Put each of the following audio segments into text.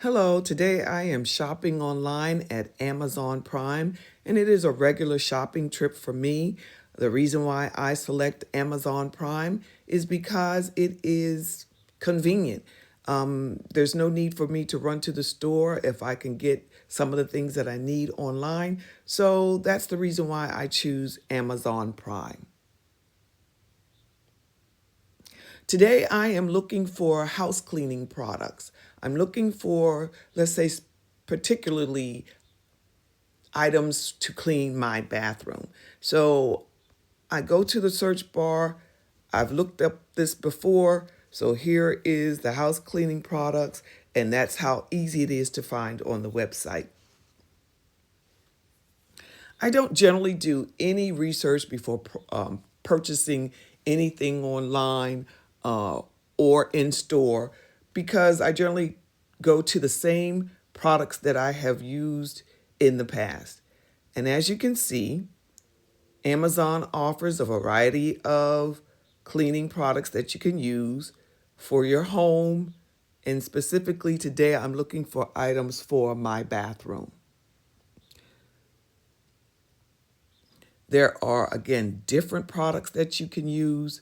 Hello, today I am shopping online at Amazon Prime, and it is a regular shopping trip for me. The reason why I select Amazon Prime is because it is convenient. There's no need for me to run to the store if I can get some of the things that I need online. So that's the reason why I choose Amazon Prime. Today, I am looking for house cleaning products. I'm looking for, let's say, particularly items to clean my bathroom. So I go to the search bar. I've looked up this before. So here is the house cleaning products, and that's how easy it is to find on the website. I don't generally do any research before purchasing anything online uh, or in store because I generally go to the same products that I have used in the past. And as you can see, Amazon offers a variety of cleaning products that you can use for your home. And specifically today, I'm looking for items for my bathroom. There are, again, different products that you can use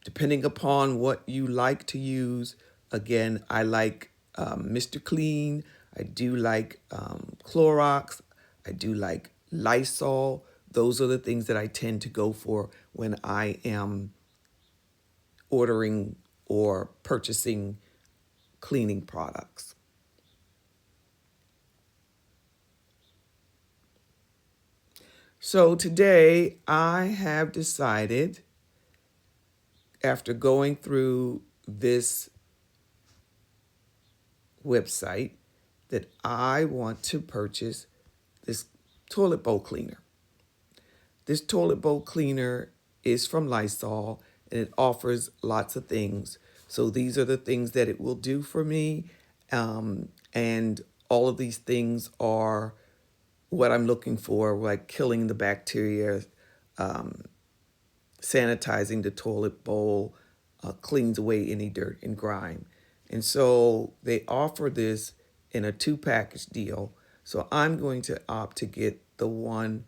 depending upon what you like to use. Again, I like Mr. Clean. I do like Clorox. I do like Lysol. Those are the things that I tend to go for when I am ordering or purchasing cleaning products. So today I have decided, after going through this website, that I want to purchase this toilet bowl cleaner. This toilet bowl cleaner is from Lysol and it offers lots of things. So these are the things that it will do for me. And all of these things are what I'm looking for, like killing the bacteria, sanitizing the toilet bowl, cleans away any dirt and grime. And so they offer this in a two-package deal. So I'm going to opt to get the one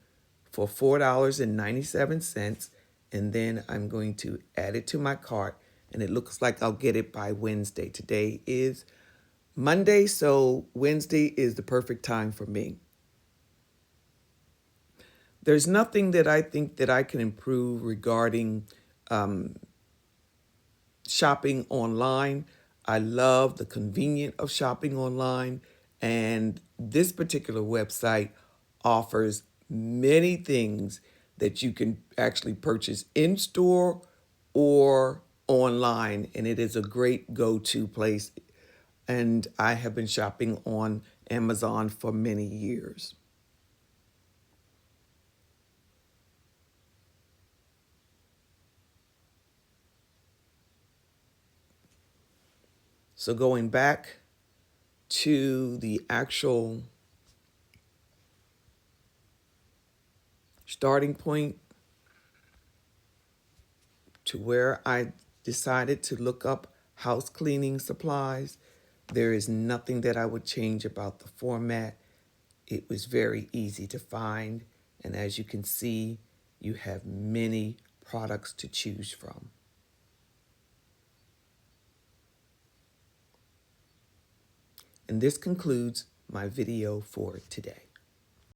for $4.97, and then I'm going to add it to my cart, and it looks like I'll get it by Wednesday. Today is Monday, so Wednesday is the perfect time for me. There's nothing that I think that I can improve regarding shopping online. I love the convenience of shopping online, and this particular website offers many things that you can actually purchase in store or online, and it is a great go-to place. And I have been shopping on Amazon for many years. So going back to the actual starting point, to where I decided to look up house cleaning supplies, there is nothing that I would change about the format. It was very easy to find, and as you can see, you have many products to choose from. And this concludes my video for today.